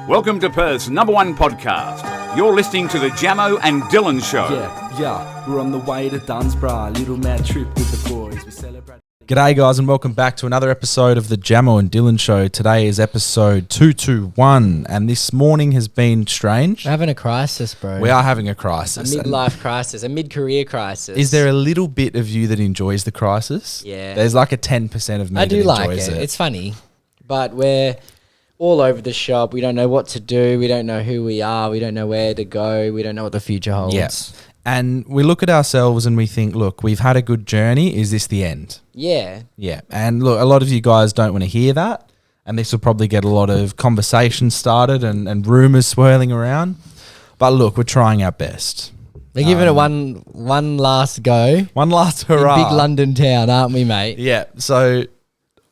Welcome to Perth's #1 podcast. You're listening to the Jamo and Dylan Show. Yeah, we're on the way to Dunsborough, little mad trip with the boys. We celebrate. G'day guys and welcome back to another episode of the Jamo and Dylan Show. Today is episode 221 and this morning has been strange. We're having a crisis, bro. We are having a crisis. A midlife crisis, a mid-career crisis. Is there a little bit of you that enjoys the crisis? Yeah. There's like a 10% of me I that do like enjoys it. it. It's funny, but we're all over the shop. We don't know what to do. We don't know who we are. We don't know where to go. We don't know what the future holds. Yes. And we look at ourselves and we think, look, we've had a good journey. Is this the end? Yeah. Yeah. And look, a lot of you guys don't want to hear that. And this will probably get a lot of conversations started and rumours swirling around. But look, we're trying our best. We're giving it one last go. One last hurrah. In big London town, aren't we, mate? Yeah. So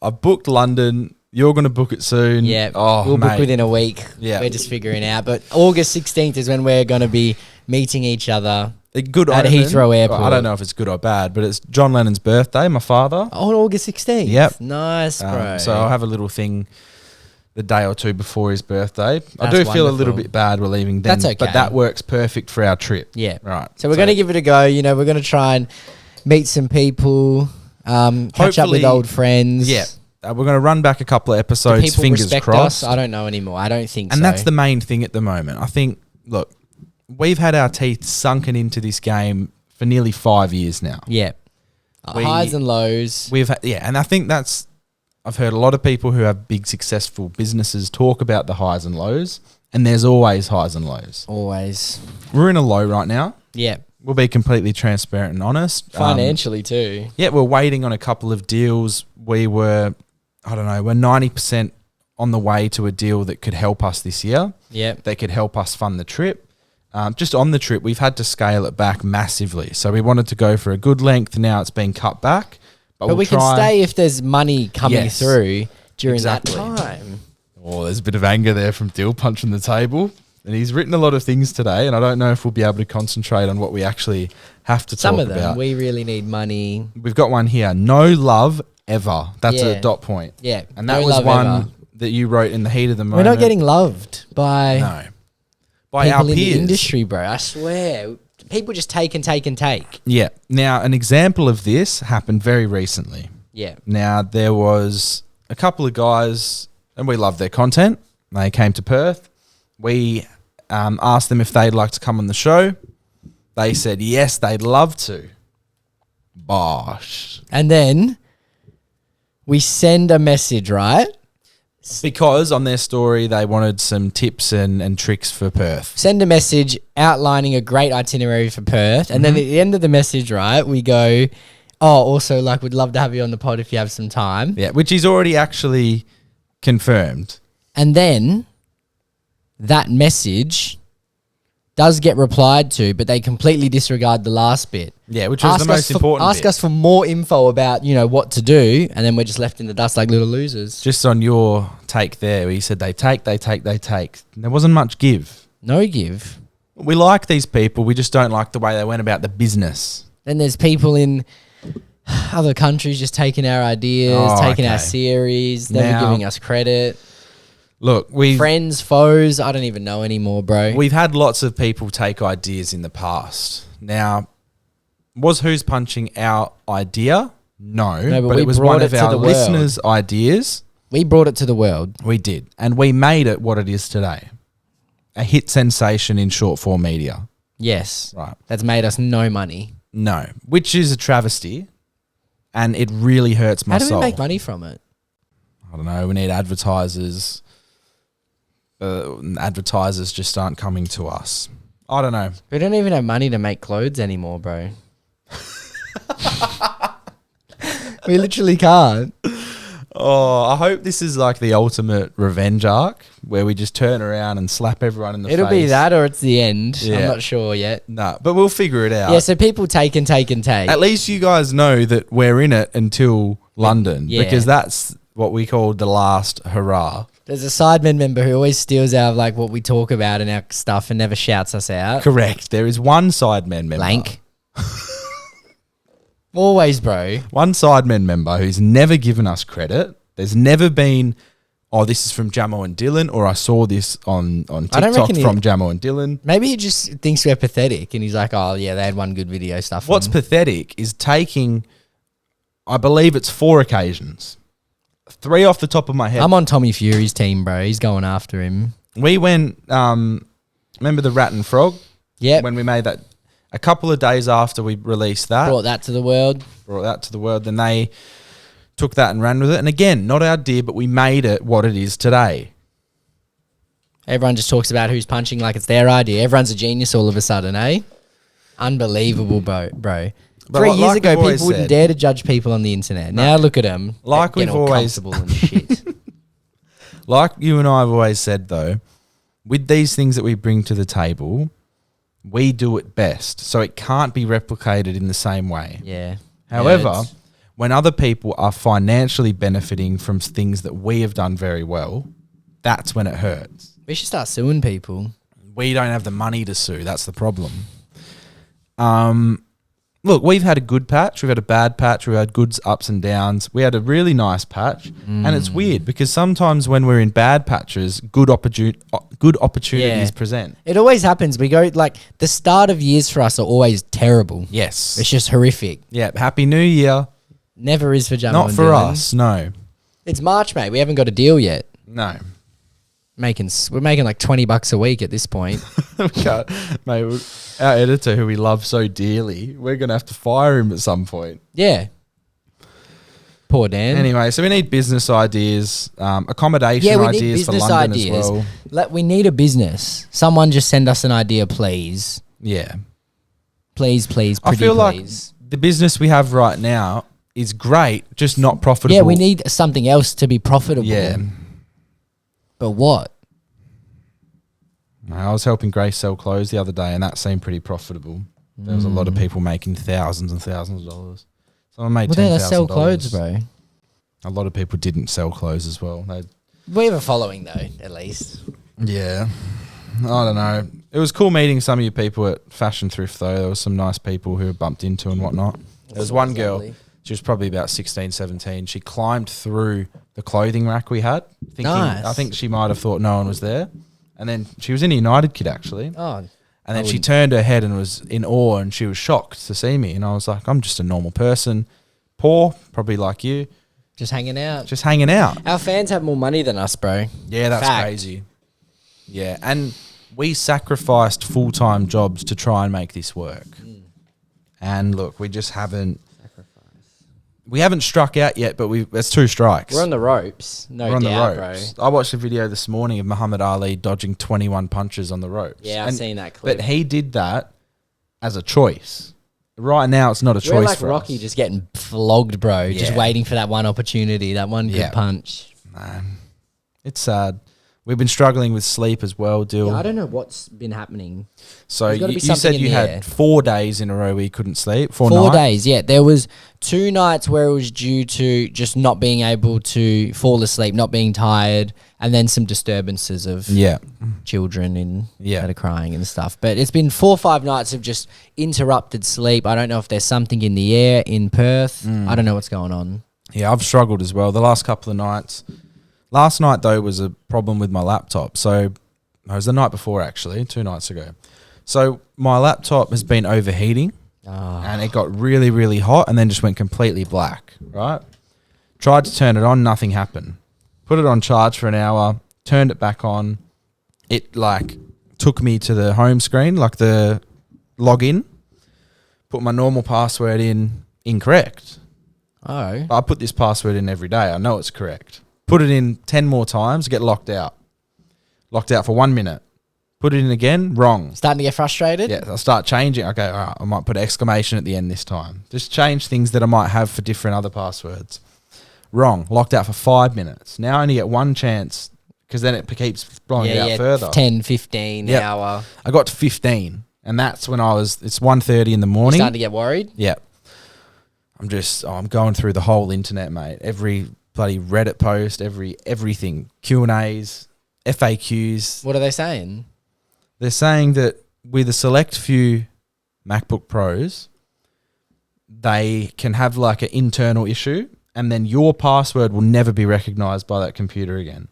I booked London. You're going to book it soon. Yeah. Oh, we'll mate. book within a week. Yeah. We're just figuring out. But August 16th is when we're going to be meeting each other. A good At omen. Heathrow Airport. I don't know if it's good or bad, but it's John Lennon's birthday, my father. On August 16th? Yep. Nice, bro. So I'll have a little thing the day or two before his birthday. I do That's feel a little wonderful. bit bad we're leaving then. That's okay. But that works perfect for our trip. Yeah. Right. So we're going to give it a go. You know, we're going to try and meet some people, catch up Hopefully- with old friends. Yeah. We're going to run back a couple of Do episodes, people fingers respect crossed. us? I don't know anymore. I don't think And so. that's the main thing at the moment. I think, look, we've had our teeth sunken into this game for nearly 5 years now. Yeah. Highs and lows. And I think I've heard a lot of people who have big successful businesses talk about the highs and lows, and there's always highs and lows. Always. We're in a low right now. Yeah. We'll be completely transparent and honest. Financially too. Yeah, we're waiting on a couple of deals. We're 90% on the way to a deal that could help us this year. Yeah. That could help us fund the trip. Just on the trip, we've had to scale it back massively. So we wanted to go for a good length. Now it's been cut back. But we can stay if there's money coming Yes. through during Exactly. that time. Oh, there's a bit of anger there from Dill punching the table. And he's written a lot of things today, and I don't know if we'll be able to concentrate on what we actually have to Some talk of them, about. we really need money. We've got one here. No love ever. That's Yeah. a dot point. Yeah. And that no was love one ever. that you wrote in the heat of the We're moment. not getting loved by No. By people our in peers. the industry, bro. I swear. People just take and take and take. Yeah. Now, an example of this happened very recently. Yeah. Now, there was a couple of guys, and we love their content. They came to Perth. We asked them if they'd like to come on the show. They said yes, they'd love to. Bosh. And then we send a message, right? Because on their story, they wanted some tips and tricks for Perth. Send a message outlining a great itinerary for Perth. And then at the end of the message, right, we go, oh, also, like, we'd love to have you on the pod if you have some time. Yeah, which is already actually confirmed. And then that message does get replied to, but they completely disregard the last bit. Yeah, which was the most important Ask bit. us for more info about, you know, what to do, and then we're just left in the dust like little losers. Just on your take there, where you said they take. There wasn't much give. No give. We like these people. We just don't like the way they went about the business. Then there's people in other countries just taking our ideas, taking our okay. series, never Now- giving us credit. Look, we've Friends, foes, I don't even know anymore, bro. we've had lots of people take ideas in the past. Now, was Who's Punching our idea? No, but but we it was brought one it of to our the world. listeners' ideas. We brought it to the world. We did, and we made it what it is today. A hit sensation in short form media. Yes. Right. That's made us no money. No, which is a travesty, and it really hurts my How do soul. we make money from it? I don't know. We need advertisers. Advertisers just aren't coming to us. I don't know. We don't even have money to make clothes anymore, bro. We literally can't. Oh, I hope this is like the ultimate revenge arc where we just turn around and slap everyone in the face. It'll be that or it's the end. I'm Yeah. not sure yet. No, but we'll figure it out. Yeah, so people take and take and take. At least you guys know that we're in it until London Yeah. because that's what we called the last hurrah. There's a Sidemen member who always steals out of like what we talk about in our stuff and never shouts us out. Correct. There is one Sidemen member. Blank. Always, bro. One Sidemen member who's never given us credit. There's never been oh, this is from Jamo and Dylan, or I saw this on I don't TikTok reckon from Jamo and Dylan. Maybe he just thinks we're pathetic and he's like, oh, yeah, they had one good video stuff. What's pathetic is taking, I believe it's 4 occasions. 3 off the top of my head. I'm on Tommy Fury's team, bro. He's going after him. We went, remember the Rat and Frog? Yep. When we made that, a couple of days after we released that. Brought that to the world. Then they took that and ran with it. And again, not our idea, but we made it what it is today. Everyone just talks about who's punching like it's their idea. Everyone's a genius all of a sudden, eh? Unbelievable, bro. But 3 years like ago, we've always people wouldn't said- dare to judge people on the internet. Now look at them. Like getting we've all always- comfortable and shit. Like you and I have always said, though, with these things that we bring to the table, we do it best. So it can't be replicated in the same way. Yeah. However, Nerds. when other people are financially benefiting from things that we have done very well, that's when it hurts. We should start suing people. We don't have the money to sue. That's the problem. Look, we've had a good patch. We've had a bad patch. We've had goods, ups and downs. We had a really nice patch. And it's weird because sometimes when we're in bad patches, good opportunities present. It always happens. We go, like, the start of years for us are always terrible. Yes. It's just horrific. Yeah. Happy New Year. Never is for Jamo Not and for Dylan. us. No. It's March, mate. We haven't got a deal yet. No. We're making like $20 a week at this point. We can't, mate, our editor, who we love so dearly, we're going to have to fire him at some point. Yeah. Poor Dan. Anyway, so we need business ideas, accommodation we need ideas for business London ideas. as well. We need a business. Someone just send us an idea, please. Yeah. Please, please, I pretty feel please. like the business we have right now is great, just not profitable. Yeah, we need something else to be profitable. Yeah. But what? I was helping Grace sell clothes the other day, and that seemed pretty profitable. There was a lot of people making thousands and thousands of dollars. Someone made Well, $10,000. they sell clothes, bro. A lot of people didn't sell clothes as well. We have a following, though, at least. Yeah. I don't know. It was cool meeting some of you people at Fashion Thrift, though. There was some nice people who I bumped into and whatnot. There was one girl, lovely. she was probably about 16, 17. She climbed through the clothing rack we had. Thinking, Nice. I think she might have thought no one was there. And then she was in a United kit, actually. Oh, And then she turned her head and was in awe, and she was shocked to see me. And I was like, I'm just a normal person. Poor, probably like you. just hanging out. Just hanging out. Our fans have more money than us, bro. Yeah, that's Fact. crazy. Yeah, and we sacrificed full-time jobs to try and make this work. And look, we just haven't... We haven't struck out yet, but there's 2 strikes. We're on the ropes. No We're on doubt, the ropes. I watched a video this morning of Muhammad Ali dodging 21 punches on the ropes. Yeah, I've seen that clip. But he did that as a choice. Right now, it's not a bro. We're choice like for Rocky, us. just getting flogged, bro. Just Yeah. waiting for that one opportunity, that one good Yeah. punch. Man, it's sad. We've been struggling with sleep as well, Dill. Yeah, I don't know what's been happening. So There's gotta you be something said in you the had air. 4 days in a row where you couldn't sleep. 4 4 nights? days, yeah. There was 2 nights where it was due to just not being able to fall asleep, not being tired, and then some disturbances of Yeah. children Yeah. that are crying and stuff. But it's been 4 or 5 nights of just interrupted sleep. I don't know if there's something in the air in Perth. I don't know what's going on. Yeah, I've struggled as well the last couple of nights. Last night, though, was a problem with my laptop. So it was the night before, actually, 2 nights ago. So my laptop has been overheating, and it got really, really hot and then just went completely black, right? Tried to turn it on, nothing happened. Put it on charge for an hour, turned it back on. It, took me to the home screen, like the login. Put my normal password in, incorrect. Oh. I put this password in every day. I know it's correct. Put it in 10 more times, get locked out. Locked out for 1 minute. Put it in again, wrong. Starting to get frustrated? Yeah, I'll start changing. Okay, all right, I might put an exclamation at the end this time. Just change things that I might have for different other passwords. Wrong. Locked out for 5 minutes. Now I only get 1 chance because then it keeps blowing it out further. 10, 15 Yep. hour. I got to 15, and that's when it's 1:30 in the You're morning. starting to get worried? Yeah. I'm going through the whole internet, mate. Every bloody Reddit post, everything. Q&As, FAQs. What are they saying? They're saying that with a select few MacBook Pros, they can have an internal issue, and then your password will never be recognized by that computer again.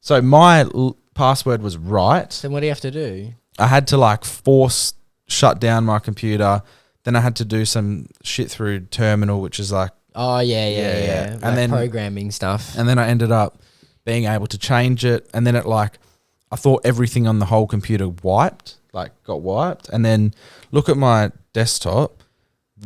So my password was right. Then what do you have to do? I had to like force shut down my computer. Then I had to do some shit through terminal, which is like, Oh, yeah. And Like then- programming stuff. and then I ended up being able to change it. And then it like, I thought everything on the whole computer got wiped. And then look at my desktop.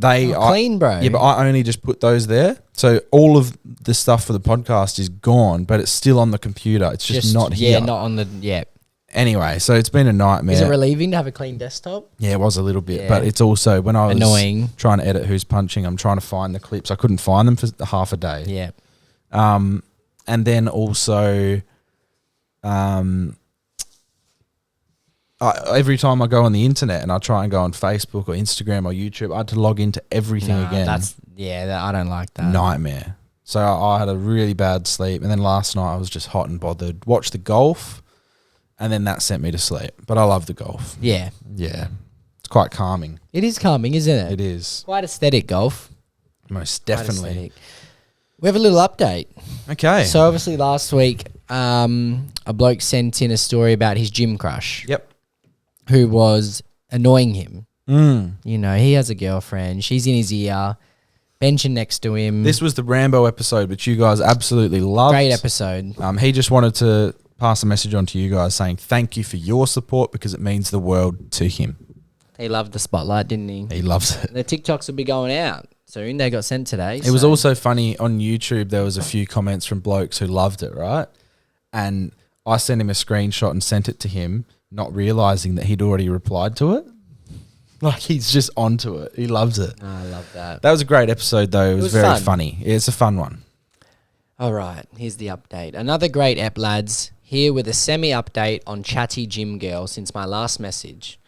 Clean, bro. Yeah, but I only just put those there. So all of the stuff for the podcast is gone, but it's still on the computer. It's just not here. Yeah, not on the, yeah. Anyway, so it's been a nightmare. Is it relieving to have a clean desktop? Yeah, it was a little bit, Yeah. but it's also when I was Annoying. trying to edit Who's Punching, I'm trying to find the clips. I couldn't find them for half a day. Yeah. And then also, every time I go on the internet and I try and go on Facebook or Instagram or YouTube, I had to log into everything again. I don't like that. Nightmare. So I had a really bad sleep, and then last night I was just hot and bothered. Watched the golf, and then that sent me to sleep. But I love the golf. Yeah. Yeah, it's quite calming. It is calming, isn't it? It is Quite aesthetic, golf. most Quite definitely. aesthetic. We have a little update. Okay. So obviously last week, a bloke sent in a story about his gym crush yep. who was annoying him. Mm. You know, he has a girlfriend. She's in his ear, benching next to him. This was the Rambo episode, which you guys absolutely loved. Great episode. He just wanted to pass a message on to you guys saying thank you for your support because it means the world to him. He loved the spotlight, didn't he? He loves it. The TikToks will be going out soon. They got sent today. It was also funny on YouTube. There was a few comments from blokes who loved it, right? And I sent him a screenshot and sent it to him, not realizing that he'd already replied to it. Like he's just onto it. He loves it. Oh, I love that. That was a great episode, though. It was very fun. funny. It's a fun one. All right, here's the update. Another great ep, lads. Here with a semi-update on Chatty Gym Girl since my last message.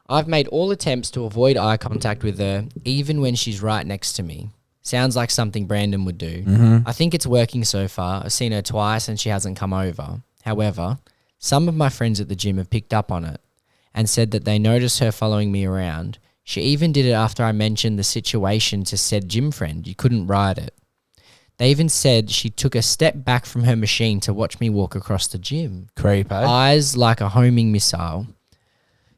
I've made all attempts to avoid eye contact with her, even when she's right next to me. Sounds like something Brandon would do. I think it's working so far. I've seen her twice and she hasn't come over. However, some of my friends at the gym have picked up on it and said that they noticed her following me around. She even did it after I mentioned the situation to said gym friend. You couldn't ride it. They even said she took a step back from her machine to watch me walk across the gym. Creep, eh? Eyes like a homing missile.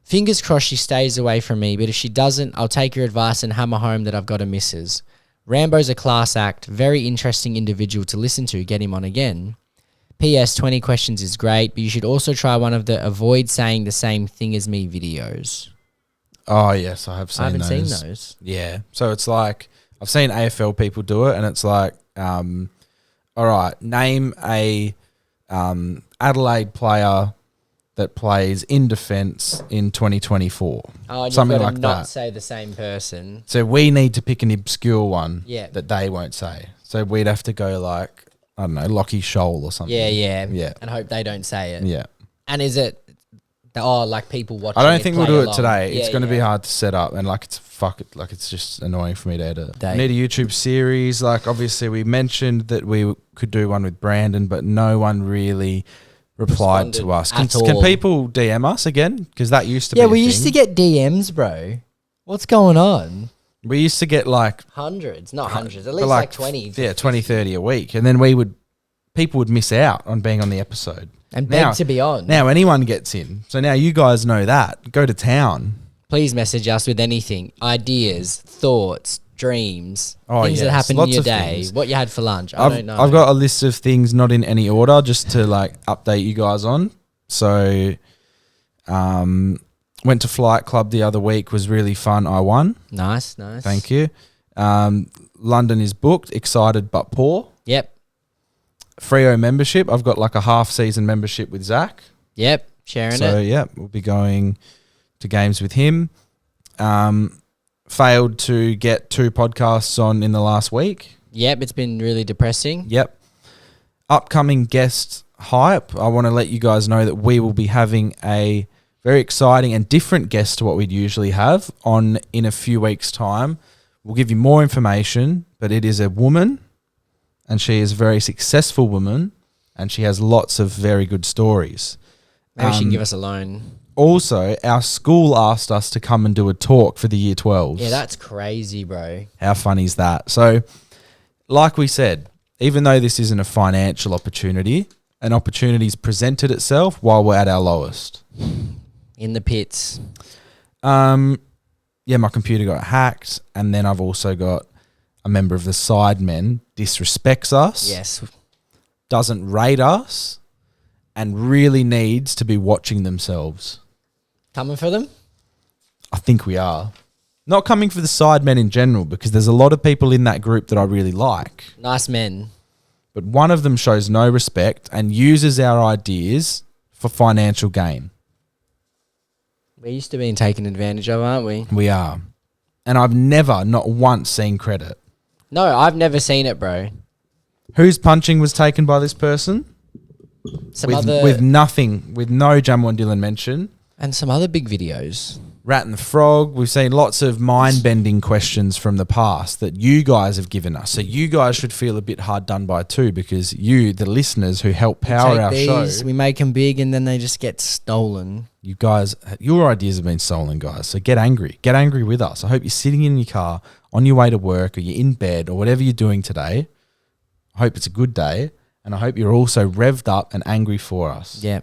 Fingers crossed she stays away from me, but if she doesn't, I'll take your advice and hammer home that I've got a missus. Rambo's a class act, very interesting individual to listen to, get him on again. P.S. 20 questions is great, but you should also try one of the avoid saying the same thing as me videos. Oh, yes, I have seen those. I haven't seen those. Yeah. So it's like, I've seen AFL people do it, and it's like, all right, name a Adelaide player that plays in defence in 2024. Oh, and Something you've got like to not that. say the same person. So we need to pick an obscure one Yeah. that they won't say. So we'd have to go like, I don't know, Lockie Shoal or something. Yeah. And hope they don't say it. Yeah. And is it, like people watching I don't it think we'll play do along? it today. It's Yeah, going to be yeah. hard to set up, and like it's just annoying for me to edit. They- I need a YouTube series. Like obviously we mentioned that we could do one with Brandon, but no one really replied to us. Responded Can at all. people DM us again? Because that used to be Yeah, a we used to thing. get DMs, bro. What's going on? We used to get like Hundreds, not hundreds, at for least like 20. Yeah, 20, 30 a week, and then people would miss out on being on the episode. And Now- beg to be on. Now anyone gets in. So now you guys know that. Go to town. Please message us with anything, ideas, thoughts, dreams, Oh, things that yes, happened in lots your of day, things. what you had for lunch. I don't know. I've got a list of things not in any order just to like update you guys on. So went to Flight Club the other week, was really fun. I won. Nice. Thank you. London is booked, excited but poor. Yep. Freo membership. I've got like a half season membership with Zach. Sharing So it. yeah, we'll be going to games with him. Failed to get 2 podcasts on in the last week. Yep, it's been really depressing. Yep. Upcoming guest hype. I want to let you guys know that we will be having a very exciting and different guest to what we'd usually have on in a few weeks' time. We'll give you more information, but it is a woman, and she is a very successful woman, and she has lots of very good stories. Maybe she can give us a loan. Also, our school asked us to come and do a talk for the year 12s. Yeah, that's crazy, bro. How funny is that? So, like we said, even though this isn't a financial opportunity, an opportunity's presented itself while we're at our lowest. In the pits. Yeah, my computer got hacked, and then I've also got a member of the Sidemen disrespects us, Yes. doesn't rate us, and really needs to be watching themselves. Coming for them? I think we are. Not coming for the Sidemen in general, because there's a lot of people in that group that I really like. Nice men. But one of them shows no respect and uses our ideas for financial gain. We're used to being taken advantage of, aren't we? We are. And I've never, not once, seen credit. No, I've never seen it, bro. Whose punching was taken by this person? Some other With nothing, with no Jamo and Dylan mention. and some other big videos. Rat and the Frog. We've seen lots of mind-bending questions from the past that you guys have given us. So you guys should feel a bit hard done by too, because you, the listeners who help power our show, we make them big and then they just get stolen. you guys, your ideas have been stolen, guys. So get angry. Get angry with us. I hope you're sitting in your car on your way to work, or you're in bed, or whatever you're doing today. I hope it's a good day, and I hope you're also revved up and angry for us. Yeah.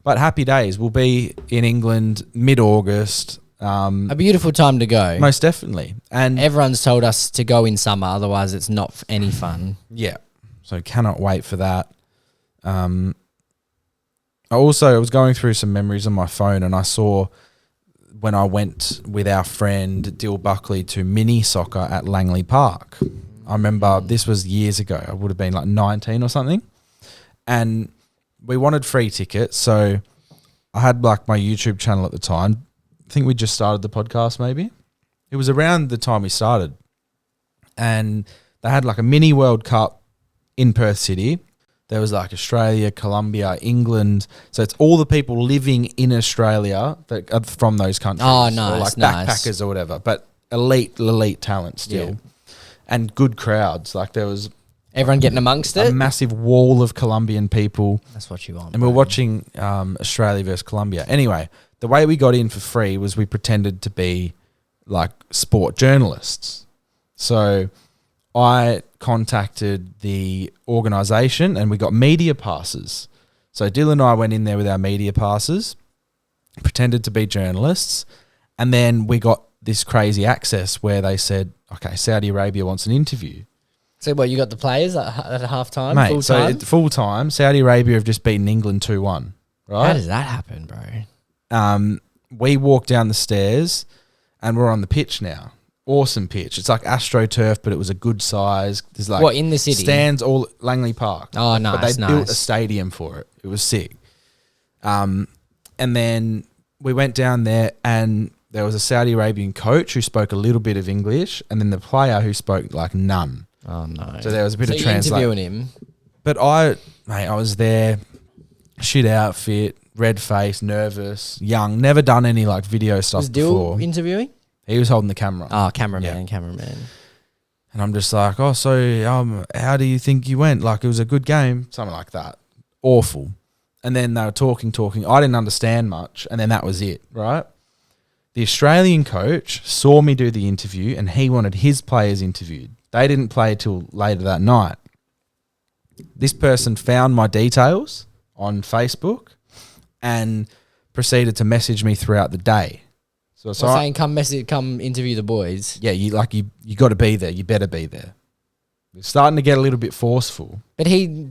But happy days. We'll be in England mid-August. A beautiful time to go. Most definitely. And Everyone's told us to go in summer, otherwise it's not any fun. yeah, so cannot wait for that. I was going through some memories on my phone, and I saw when I went with our friend Dill Buckley to mini soccer at Langley Park. I remember this was years ago. I would have been like 19 or something. And we wanted free tickets, so I had like my YouTube channel at the time. I think we just started the podcast maybe. It was around the time we started. And they had like a mini World Cup in Perth City. There was like Australia, Colombia, England. So it's all the people living in Australia that are from those countries. Oh, Or nice, like nice. backpackers or whatever. But elite talent still. Yeah. And good crowds. Like there was Everyone getting amongst a it? massive wall of Colombian people. That's what you want. And we were bro. watching Australia versus Colombia. Anyway, the way we got in for free was we pretended to be like sport journalists. So I contacted the organisation and we got media passes. So Dylan and I went in there with our media passes, pretended to be journalists, and then we got this crazy access where they said, okay, Saudi Arabia wants an interview. So what, you got the players at half time, Mate, full so time? at full time, Saudi Arabia have just beaten England 2-1, right? How does that happen, bro? We walked down the stairs and we're on the pitch now. Awesome pitch. It's like AstroTurf, but it was a good size. There's like What, in the city? stands all Langley Park. Oh, But they nice, built a nice. stadium for it. It was sick. And then we went down there and there was a Saudi Arabian coach who spoke a little bit of English, and then the player who spoke like none. Oh, no. So there was a bit of you're translation. interviewing him. But I was there, shit outfit, red face, nervous, young, never done any like video stuff Was Dill before. interviewing? He was holding the camera. Oh, cameraman. And I'm just like, oh, so how do you think you went? Like, it was a good game, something like that. Awful. And then they were talking. I didn't understand much, and then that was it, right? The Australian coach saw me do the interview, and he wanted his players interviewed. They didn't play till later that night. This person found my details on Facebook and proceeded to message me throughout the day. So Saying come interview the boys. yeah, you got to be there. You better be there. It's starting to get a little bit forceful. But who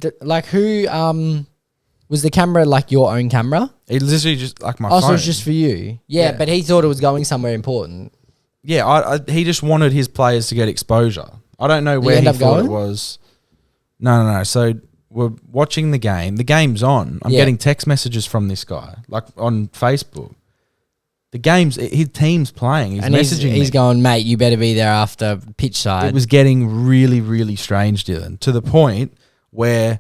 was the camera like your own camera? It literally just like my Oh, phone. so it's just for you. Yeah, Yeah. but he thought it was going somewhere important. Yeah, he just wanted his players to get exposure. I don't know you where end he up thought going? it was. No. So we're watching the game. The game's on. I'm Yeah. getting text messages from this guy, like on Facebook. The game's, his team's playing. He's And messaging me. he's going, mate, you better be there after pitch side. It was getting really, really strange, Dylan, to the point where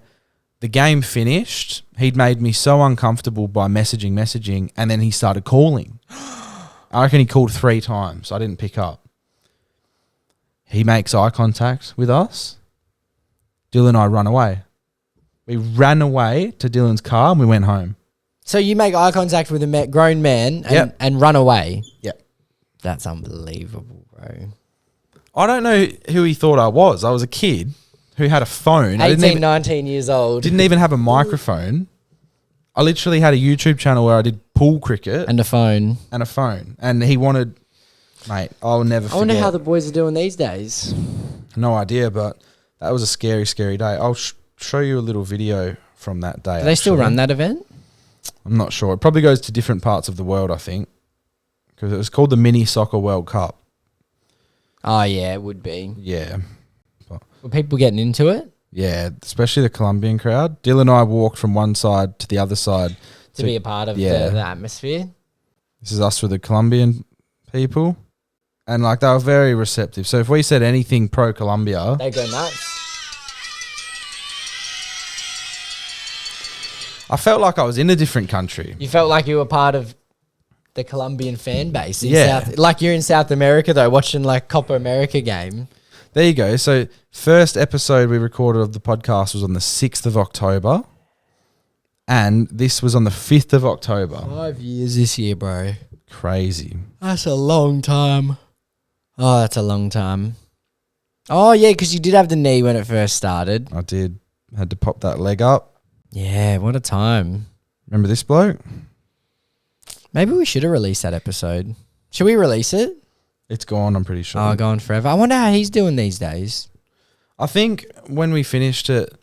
the game finished. He'd made me so uncomfortable by messaging, and then he started calling. I reckon he called 3 times. I didn't pick up. He makes eye contact with us. Dylan and I run away. We ran away to Dylan's car and we went home. So you make eye contact with a grown man and, Yep. and run away. Yep. That's unbelievable, bro. I don't know who he thought I was. I was a kid. who had a phone. I 19 years old. didn't even have a microphone. I literally had a YouTube channel where I did pool cricket And a phone. and a phone. And he wanted, mate, I'll never forget. I wonder how the boys are doing these days. No idea, but that was a scary, scary day. I'll show you a little video from that day. Do they still actually. run that event? I'm not sure. It probably goes to different parts of the world, I think. Because it was called the Mini Soccer World Cup. Oh, yeah, it would be. Yeah. Were people getting into it? Yeah, especially the Colombian crowd. Dylan and I walked from one side to the other side. To be a part of the atmosphere? This is us with the Colombian people. And like they were very receptive. So if we said anything pro Colombia, They go nuts. I felt like I was in a different country. You felt like you were part of the Colombian fan base. Yeah. Like you're in South America, though, watching like Copa America game. There you go. So first episode we recorded of the podcast was on the 6th of October. And this was on the 5th of October. 5 years this year, bro. Crazy. That's a long time. Oh, that's a long time. Oh, yeah, because you did have the knee when it first started. I did. Had to pop that leg up. Yeah, what a time. Remember this bloke? Maybe we should have released that episode. Should we release it? It's gone, I'm pretty sure. Oh, gone forever. I wonder how he's doing these days. I think when we finished it,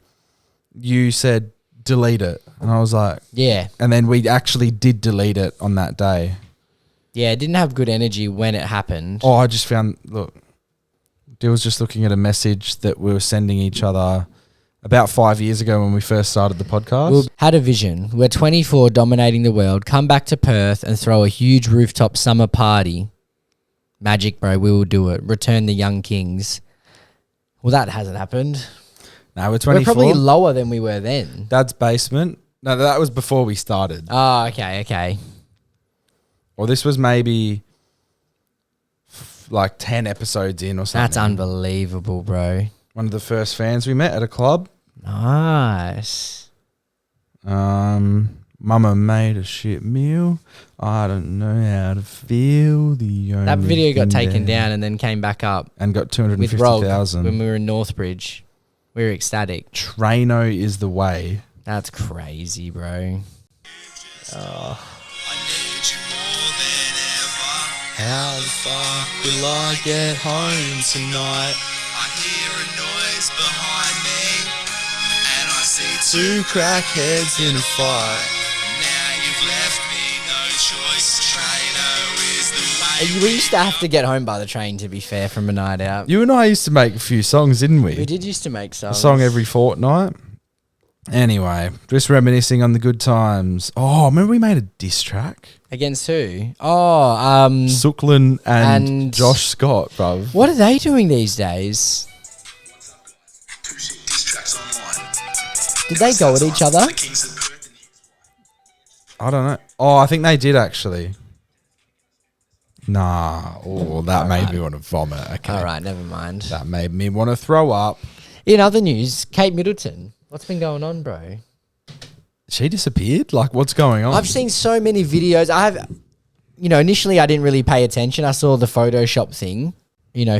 you said delete it. And I was like... Yeah. And then we actually did delete it on that day. Yeah, it didn't have good energy when it happened. Oh, I just found... Look, Dill was just looking at a message that we were sending each other about 5 years ago when we first started the podcast. We had a vision. We're 24 dominating the world. Come back to Perth and throw a huge rooftop summer party. Magic, bro. We will do it. Return the young kings. Well, that hasn't happened. No, we're 24. We're probably lower than we were then. Dad's basement. No, that was before we started. Oh, okay. Or this was maybe like 10 episodes in or something. That's unbelievable, bro. One of the first fans we met at a club. Nice. Mama made a shit meal. I don't know how to feel. That video got taken down and then came back up. And got With Rog 250,000. when we were in Northbridge. We were ecstatic. Traino is the way. That's crazy, bro. How the fuck will I get home tonight? I hear a noise behind me, and I see Two crackheads in a fight. now you've left me no choice. Traino is the way. We used to have to get home by the train, to be fair, from a night out. You and I used to make a few songs, didn't we? We did used to make A songs. song every fortnight. Anyway, just reminiscing on the good times. Oh, remember we made a diss track? Against who? Oh, Suckling and and- Josh Scott, bruv. what are they doing these days? Diss tracks online. Did they go at each other? The Kings of Perth and I don't know. Oh, I think they did actually. Nah. Oh, that made me want to vomit. Okay. All right, never mind. That made me want to throw up. In other news, Kate Middleton. What's been going on, bro? She disappeared? Like, what's going on? I've seen so many videos. Initially I didn't really pay attention. I saw the Photoshop thing,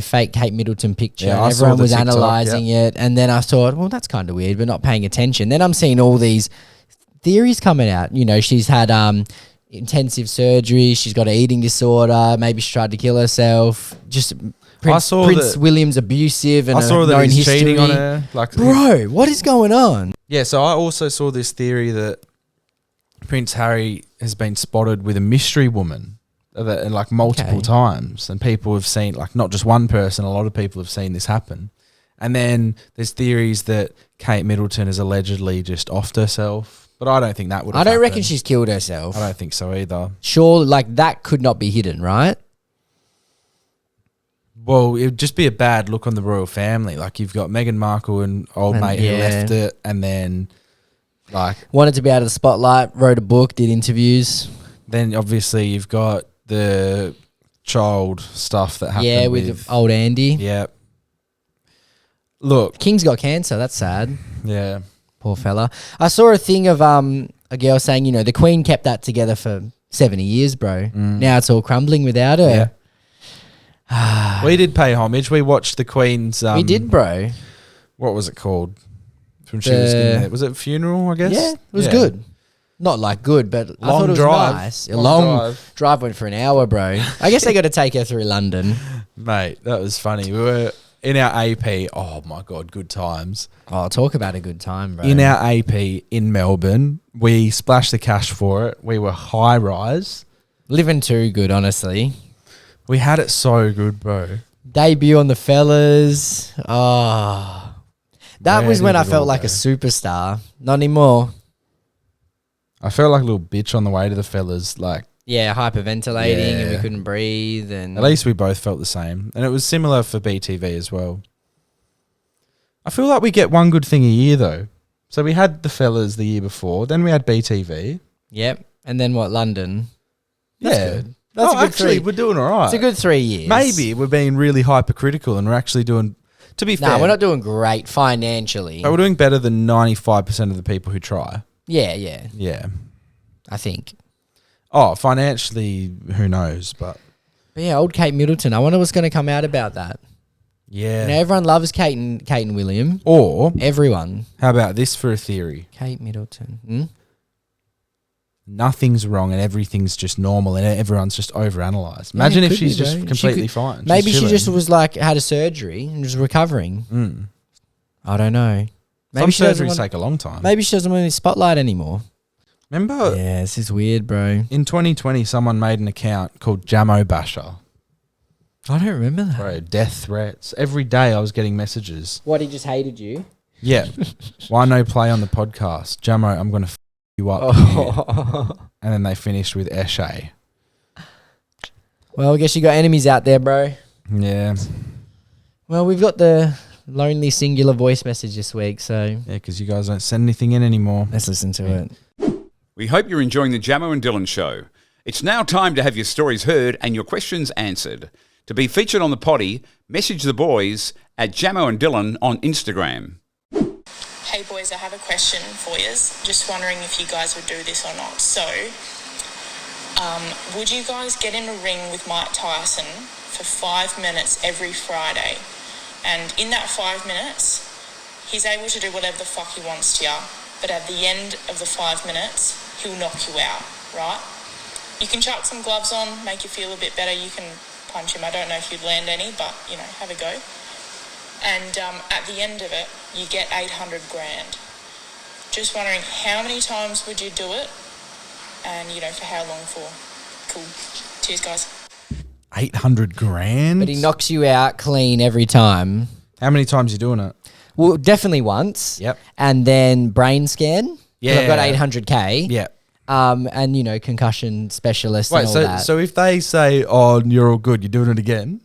fake Kate Middleton picture. Yeah, And I saw everyone the was TikTok, analysing it. And then I thought, well, that's kind of weird, but not paying attention. Then I'm seeing all these theories coming out. She's had intensive surgery. She's got an eating disorder. Maybe she tried to kill herself. Just Prince William's abusive and I saw that known he's history. cheating on her. Like, Bro, what is going on? yeah, so I also saw this theory that Prince Harry has been spotted with a mystery woman, and like multiple times, and people have seen, like, not just one person, a lot of people have seen this happen. And then there's theories that Kate Middleton has allegedly just offed herself, but I don't think that would have I don't reckon happened. she's killed herself. I don't think so either. Sure, like that could not be hidden, right? Well, it would just be a bad look on the royal family. Like, you've got Meghan Markle and old mate who left it, and then, like... Wanted to be out of the spotlight, wrote a book, did interviews. Then, obviously, you've got the child stuff that happened with old Andy. Yeah. Look. King's got cancer, that's sad. Yeah. Poor fella. I saw a thing of a girl saying, the Queen kept that together for 70 years, bro. Now it's all crumbling without her. Yeah. We did pay homage. We watched the Queen's... we did, bro. What was it called? When she was getting there. Was it a funeral, I guess? Yeah, it was good. Not like good, but I Long thought it was drive. nice. A Long long drive went for an hour, bro. I guess they got to take her through London. Mate, that was funny. We were in our AP. Oh, my God, good times. Oh, talk about a good time, bro. In our AP in Melbourne, we splashed the cash for it. We were high rise. Living too good, honestly. We had it so good, bro. Debut on the fellas. Oh, that Where was when did I it felt all like go? a superstar. Not anymore. I felt like a little bitch on the way to the fellas. Like, Yeah, hyperventilating and we Yeah. couldn't breathe. And at least we both felt the same. And it was similar for BTV as well. I feel like we get one good thing a year, though. So we had the fellas the year before. Then we had BTV. Yep. And then what? London. That's yeah. good. That's a good actually, 3. we're doing all right. It's a good 3 years. Maybe we're being really hypercritical and we're actually doing, to be No, fair, we're not doing great financially. but we're doing better than 95% of the people who try. Yeah, Yeah. I think. Oh, financially, who knows? But But yeah, old Kate Middleton. I wonder what's going to come out about that. yeah. You know, everyone loves Kate and William. Or Everyone. how about this for a theory? Kate Middleton. Hmm? Nothing's wrong and everything's just normal and everyone's just overanalyzed. Imagine if could she's be, just bro. She completely could- fine. She's Maybe she chilling. just was like, had a surgery and was recovering. Mm. I don't know. Maybe Some she doesn't surgeries want, take a long time. maybe she doesn't want any spotlight anymore. Remember Yeah, this is weird, bro. in 2020, someone made an account called Jamo Basher. I don't remember that. Bro, death threats. Every day I was getting messages. What, he just hated you? Yeah. Why no play on the podcast? Jamo, I'm going to you up. here. And then they finished with Eshe. Well, I guess you got enemies out there, bro. Yeah. Well, we've got the lonely singular voice message this week, so Yeah, because you guys don't send anything in anymore. let's listen to it. We hope you're enjoying the Jamo and Dylan show. It's now time to have your stories heard and your questions answered. To be featured on the potty, message the boys at Jamo and Dylan on Instagram. Hey boys, I have a question for you. Just wondering if you guys would do this or not. So, would you guys get in a ring with Mike Tyson for 5 minutes every Friday? And in that 5 minutes, he's able to do whatever the fuck he wants to you. But at the end of the 5 minutes, he'll knock you out, right? You can chuck some gloves on, make you feel a bit better. You can punch him. I don't know if you'd land any, but, you know, have a go. And at the end of it, you get 800 grand. Just wondering, how many times would you do it? And, you know, for how long for? Cool. Cheers, guys. 800 grand? But he knocks you out clean every time. How many times you doing it? Well, definitely once. Yep. And then brain scan. 'Cause I've got Yeah. 800K. Yeah. And, you know, concussion specialist and all that. So if they say, oh, you're all good, you're doing it again,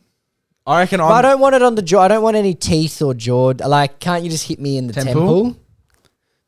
I reckon But I don't want it on the jaw. I don't want any teeth or jaw. Like, can't you just hit me in the temple?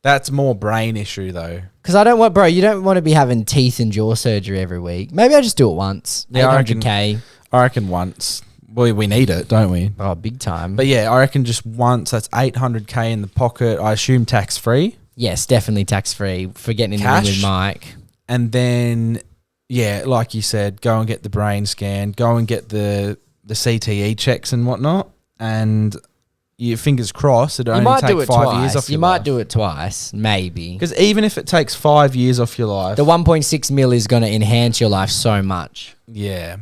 That's more brain issue, though. Because I don't want, bro, you don't want to be having teeth and jaw surgery every week. Maybe I just do it once. Yeah, I reckon- 800K. I reckon once. We need it, don't we? Oh, big time. But yeah, I reckon just once. That's 800K in the pocket. I assume tax-free. Yes, definitely tax-free for getting in the ring Cash? with Mike. And then, yeah, like you said, go and get the brain scan. Go and get the CTE checks and whatnot. And your fingers crossed, it'll You only might take do it 5 years twice. off You your might life. do it twice, maybe. Because even if it takes 5 years off your life, The 1.6 mil is going to enhance your life so much. yeah.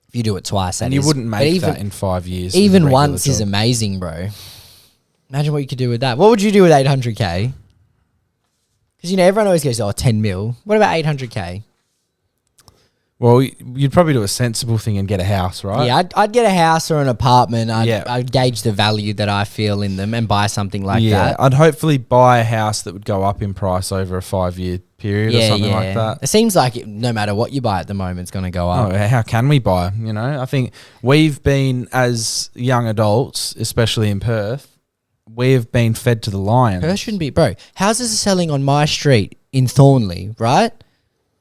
If you do it twice, that And you is. wouldn't But make even, that in 5 years. with a Even regular once is job. amazing, bro. Imagine what you could do with that. What would you do with 800K? Because, you know, everyone always goes, 10 mil. What about 800K? Well, you'd probably do a sensible thing and get a house, right? Yeah, I'd get a house or an apartment. Yeah. I'd gauge the value that I feel in them and buy something like that. I'd hopefully buy a house that would go up in price over a 5-year period or something like that. It seems like no matter what you buy at the moment, it's going to go up. Oh, how can we buy? You know, I think we've been, as young adults, especially in Perth, we've been fed to the lions. Perth shouldn't be, bro. Houses are selling on my street in Thornley, right?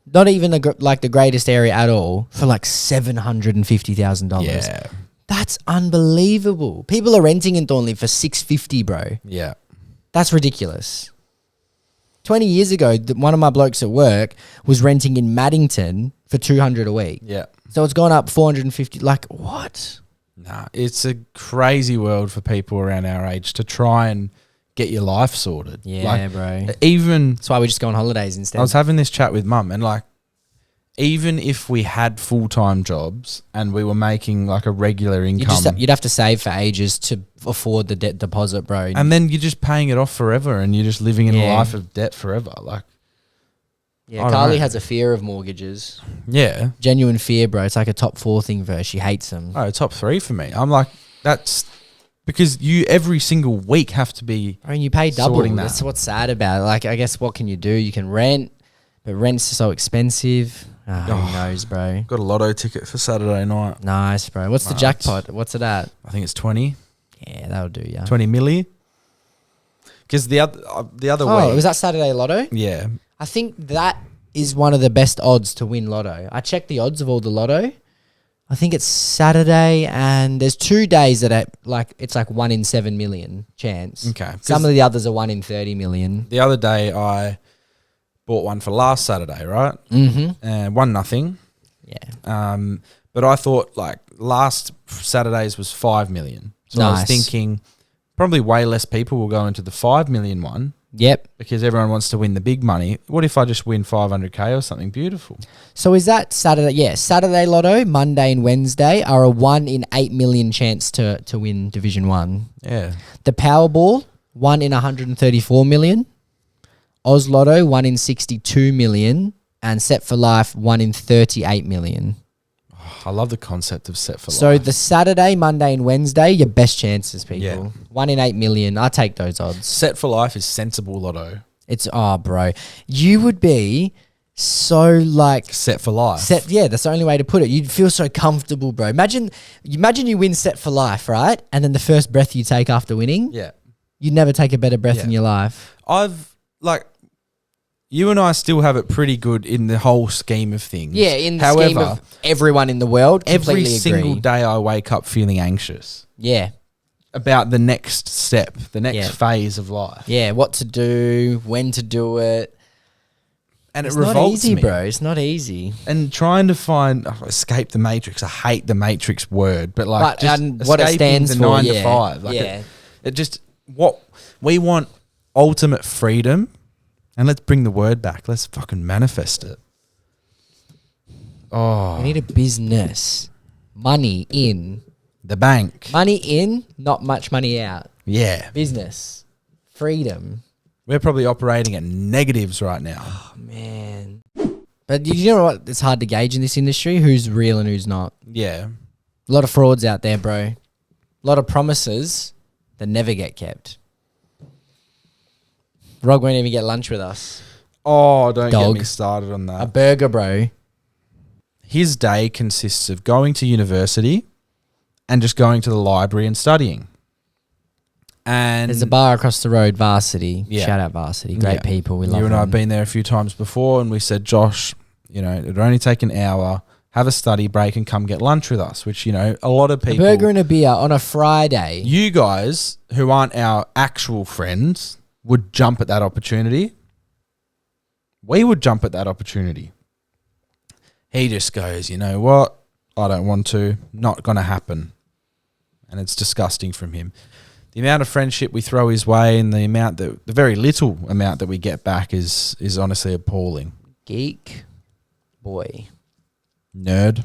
Not even the greatest area at all for like $750,000. Yeah. That's unbelievable. People are renting in Thornley for $650, bro. Yeah. That's ridiculous. 20 years ago, one of my blokes at work was renting in Maddington for $200 a week. Yeah. So it's gone up 450. Like, what? Nah, it's a crazy world for people around our age to try and get your life sorted. Yeah, bro. Even That's why we just go on holidays instead. I was having this chat with mum, and like, even if we had full-time jobs and we were making like a regular income, You'd have to save for ages to afford the debt deposit, bro. and then you're just paying it off forever, and you're just living in a Yeah. life of debt forever. Like, I yeah, don't Carly know. has a fear of mortgages. yeah, Genuine fear, bro. It's like a top 4 thing for her. She hates them. oh, top 3 for me. I'm like, that's because you every single week have to be. I mean, you pay double. Sorting that. That's what's sad about it. Like, I guess what can you do? You can rent, but rent's so expensive. Who knows, bro? Got a lotto ticket for Saturday night. Nice, bro. What's the Nice. jackpot? What's it at? I think it's 20 Yeah, that'll do, yeah. 20 milli. Because the other Oh, week, was that Saturday Lotto? yeah, I think that is one of the best odds to win Lotto. I checked the odds of all the Lotto. I think it's Saturday, and there's 2 days that it's like 1 in 7 million chance. Okay. Some of the others are 1 in 30 million. the other day I bought one for last Saturday, right? Mm-hmm. And 1-0. Yeah. But I thought like last Saturday's was 5 million. So I was Nice. thinking probably way less people will go into the 5 million one Yep. because everyone wants to win the big money. What if I just win 500K or something beautiful? So is that Saturday? Yeah, Saturday Lotto, Monday and Wednesday are a 1 in 8 million chance to win Division 1. Yeah. The Powerball, 1 in 134 million. Oz Lotto, 1 in 62 million. And Set for Life, 1 in 38 million. I love the concept of set for So life. the Saturday, Monday and Wednesday, your best chances, people. Yeah. 1 in 8 million. I take those odds. Set for life is sensible lotto. It's, bro. You would be so like... Set for life. Yeah, that's the only way to put it. You'd feel so comfortable, bro. Imagine you win Set for Life, right? And then the first breath you take after winning, Yeah. you'd never take a better breath Yeah. in your life. You and I still have it pretty good in the whole scheme of things. Yeah, in the scheme of everyone in the world, every completely single agree. day I wake up feeling anxious Yeah, about the next step, the next Yeah. phase of life. yeah. What to do, when to do it. And It's it not revolts easy, me. bro. It's not easy. And trying to find escape the matrix. I hate the matrix word, but like But just what it escaping stands the for, 9 yeah. to 5. Like Yeah. it just what we want ultimate freedom, and let's bring the word back. Let's fucking manifest it. Oh, We need a business. Money in. the bank. Money in, not much money out. Yeah, Business. Freedom. we're probably operating at negatives right now. Man. But you know what? It's hard to gauge in this industry who's real and who's not. Yeah, A lot of frauds out there, bro. A lot of promises that never get kept. Rog won't even get lunch with us. Oh, don't Dog. get me started on A that. burger, bro. His day consists of going to university and just going to the library and studying. And There's a bar across the road, Varsity. Yeah. Shout out Varsity. Great Yeah. people. We love you and them. I have been there a few times before, and we said, Josh, it'd only take an hour, have a study break, and come get lunch with us, which, a lot of A people... burger and a beer on a Friday. You guys, who aren't our actual friends, would jump at that opportunity. We would jump at that opportunity. He just goes, you know what? I don't want to. Not going to happen. And it's disgusting from him. The amount of friendship we throw his way and the very little amount that we get back is honestly appalling. Geek. Boy. Nerd.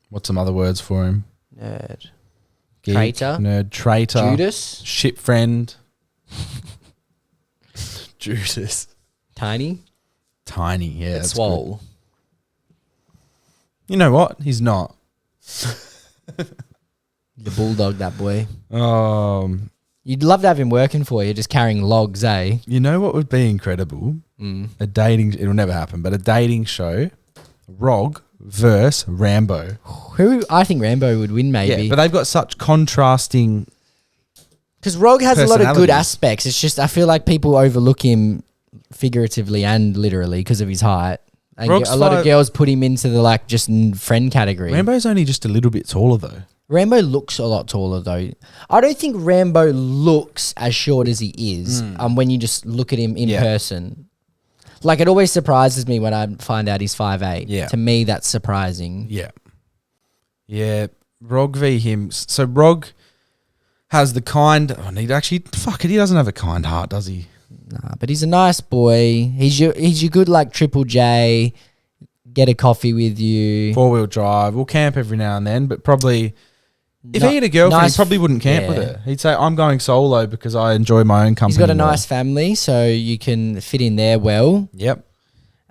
What's some other words for him? Nerd. Geek, Traitor. Nerd. Traitor. Judas. Ship friend. Judas. Tiny. Tiny, yeah. It's that's swole. good. You know what? He's not. The bulldog, that boy. You'd You'd love to have him working for you, just carrying logs, eh? you know what would be incredible? A dating, it'll never happen, but a dating show, Rog vs Rambo. Who I think Rambo would win, maybe. Yeah, but they've got such contrasting. Because Rog has a lot of good personalities. aspects. It's just I feel like people overlook him figuratively and literally because of his height. And Rog's a lot of five- girls put him into the just friend category. Rambo's only just a little bit taller though. Rambo looks a lot taller though. I don't think Rambo looks as short as he is when you just look at him in Yeah. person. Like it always surprises me when I find out he's 5'8". Yeah. To me, that's surprising. Yeah. Yeah. Rog v him. So Rog has the kind. Oh, he doesn't have a kind heart, does he? Nah, but he's a nice boy. He's your good like Triple J. Get a coffee with you. 4-wheel drive. We'll camp every now and then, but probably if No- he had a girlfriend, nice- he probably wouldn't camp with yeah. her. He'd say, "I'm going solo because I enjoy my own company." He's got a more." nice family, so you can fit in there well. Yep.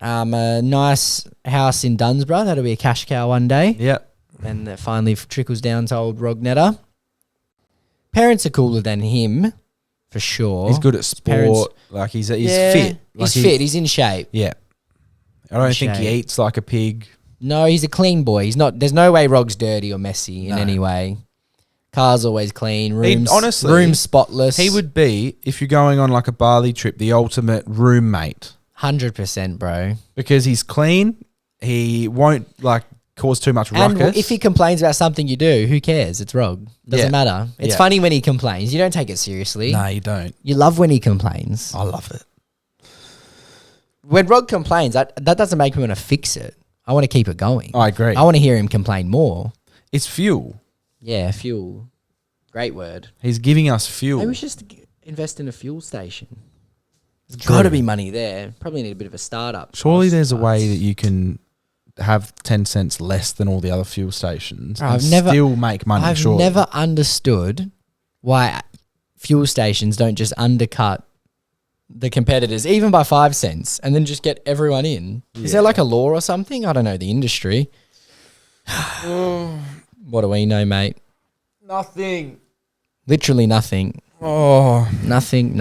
A nice house in Dunsborough. That'll be a cash cow one day. Yep. And that finally trickles down to old Rognetta. Parents are cooler than him, for sure. He's good at sport. parents- Like he's fit. He's fit. He's in shape. Yeah. I don't think he Shape. eats like a pig. No, he's a clean boy. He's not. There's no way Rog's dirty or messy in No. any way. Car's always clean. Rooms, honestly, rooms spotless. He would be, if you're going on like a Bali trip, the ultimate roommate 100%, bro. because he's clean. He won't like cause too much And ruckus. if he complains about something you do, who cares? It's Rog. Doesn't Yeah. matter. It's Yeah. funny when he complains. You don't take it seriously. No, you don't. You love when he complains. I love it. When Rog complains, that doesn't make me want to fix it. I want to keep it going. I agree. I want to hear him complain more. It's fuel. Yeah, fuel. Great word. He's giving us fuel. Maybe we should just invest in a fuel station. There's True. got to be money there. Probably need a bit of a startup. Surely cost, there's a but- way that you can have 10 cents less than all the other fuel stations and I've never- still make money. I've surely. never understood why fuel stations don't just undercut the competitors, even by 5 cents, and then just get everyone in. Is there like a law or something? I don't know the industry. What do we know, mate? Nothing. Literally nothing. Oh, Nothing.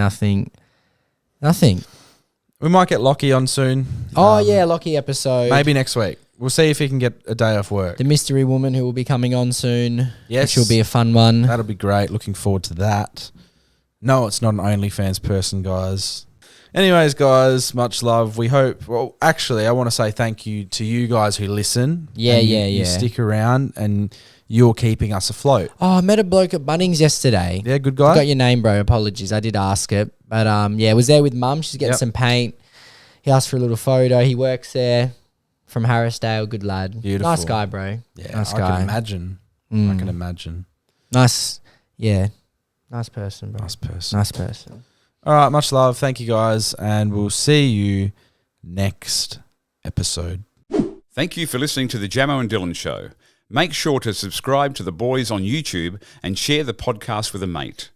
we might get Lockie on soon. Oh, yeah, Lockie episode. Maybe next week. We'll see if he can get a day off work. The mystery woman who will be coming on soon. Yes. Which will be a fun one. That'll be great. Looking forward to that. No, it's not an OnlyFans person, guys. Anyways, guys, much love. We hope. Well, actually, I want to say thank you to you guys who listen. Yeah, and yeah, you yeah. stick around and you're keeping us afloat. Oh, I met a bloke at Bunnings yesterday. Yeah, good guy. Got your name, bro. Apologies. I did ask it. But yeah, was there with mum. She's getting Yep. some paint. He asked for a little photo. He works there from Harrisdale. Good lad. Beautiful. Nice guy, bro. Yeah, nice I guy. can imagine. I Mm. can imagine. Nice. Yeah. Nice person, bro. Nice person. Nice person. All right, much love. Thank you, guys. And we'll see you next episode. Thank you for listening to the Jamo and Dylan Show. Make sure to subscribe to the boys on YouTube and share the podcast with a mate.